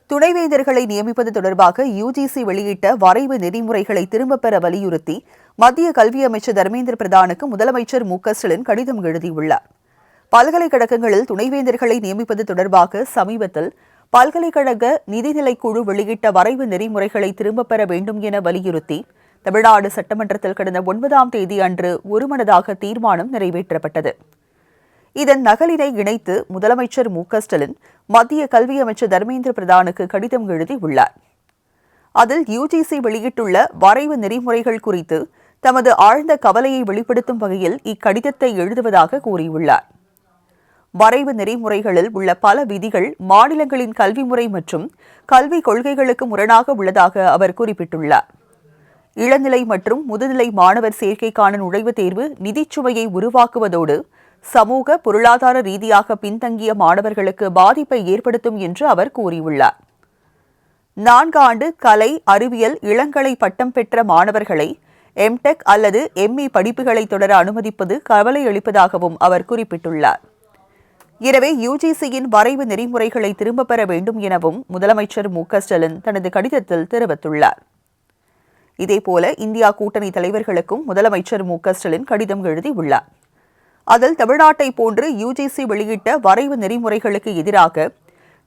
துணைவேந்தர்களை நியமிப்பது தொடர்பாக யுஜிசி வெளியிட்ட வரைவு நெறிமுறைகளை திரும்பப் பெற வலியுறுத்தி மத்திய கல்வி அமைச்சர் தர்மேந்திர பிரதானுக்கு முதலமைச்சர் மு.க.ஸ்டாலின் கடிதம் எழுதியுள்ளார். பல்கலைக்கழகங்களில் துணைவேந்தர்களை நியமிப்பது தொடர்பாக சமீபத்தில் பல்கலைக்கழக நிதிநிலைக்குழு வெளியிட்ட வரைவு நெறிமுறைகளை திரும்பப் பெற வேண்டும் என வலியுறுத்தி தமிழ்நாடு சட்டமன்றத்தில் கடந்த 9ஆம் தேதி அன்று ஒருமனதாக தீர்மானம் நிறைவேற்றப்பட்டது. இதன் நகலினை இணைத்து முதலமைச்சர் மு.க.ஸ்டாலின் மத்திய கல்வி அமைச்சர் தர்மேந்திர பிரதானுக்கு கடிதம் எழுதியுள்ளார். அதில் யுஜிசி வெளியிட்டுள்ள வரைவு நெறிமுறைகள் குறித்து தமது ஆழ்ந்த கவலையை வெளிப்படுத்தும் வகையில் இக்கடிதத்தை எழுதுவதாக கூறியுள்ளார். வரைவு நெறிமுறைகளில் உள்ள பல விதிகள் மாநிலங்களின் கல்வி முறை மற்றும் கல்விக் கொள்கைகளுக்கு முரணாக உள்ளதாக அவர் குறிப்பிட்டுள்ளார். இளநிலை மற்றும் முதுநிலை மாணவர் சேர்க்கைக்கான நுழைவுத் தேர்வு நிதிச்சுமையை உருவாக்குவதோடு சமூக பொருளாதார ரீதியாக பின்தங்கிய மாணவர்களுக்கு பாதிப்பை ஏற்படுத்தும் என்று அவர் கூறியுள்ளார். 4 ஆண்டு கலை, அறிவியல், இளங்கலை பட்டம் பெற்ற மாணவர்களை எம்டெக் அல்லது எம்இ படிப்புகளை தொடர அனுமதிப்பது கவலை அளிப்பதாகவும் அவர் குறிப்பிட்டுள்ளார். எனவே யுஜிசியின் வரைவு நெறிமுறைகளை திரும்பப் பெற வேண்டும் எனவும் முதலமைச்சர் மு.க.ஸ்டாலின் தனது கடிதத்தில் தெரிவித்துள்ளார். இதேபோல இந்தியா கூட்டணி தலைவர்களுக்கும் முதலமைச்சர் மு.க.ஸ்டாலின் கடிதம் எழுதியுள்ளார். அதில் தமிழ்நாட்டை போன்று யுஜிசி வெளியிட்ட வரைவு நெறிமுறைகளுக்கு எதிராக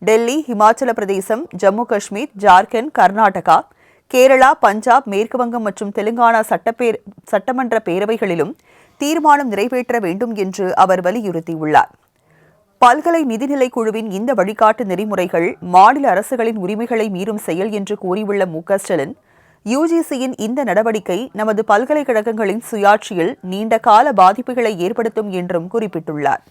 டெல்லி, இமாச்சல பிரதேசம், ஜம்மு காஷ்மீர், ஜார்க்கண்ட், கர்நாடகா, கேரளா, பஞ்சாப், மேற்குவங்கம் மற்றும் தெலுங்கானா சட்டமன்ற பேரவைகளிலும் தீர்மானம் நிறைவேற்ற வேண்டும் என்று அவர் வலியுறுத்தியுள்ளார். பல்கலை நிதிநிலைக் குழுவின் இந்த வழிகாட்டு நெறிமுறைகள் மாநில அரசுகளின் உரிமைகளை மீறும் செயல் என்று கூறியுள்ள மு.க.ஸ்டாலின் யுஜிசியின் இந்த நடவடிக்கை நமது பல்கலைக்கழகங்களின் சுயாட்சியில் நீண்ட கால பாதிப்புகளை ஏற்படுத்தும் என்றும் குறிப்பிட்டுள்ளார்.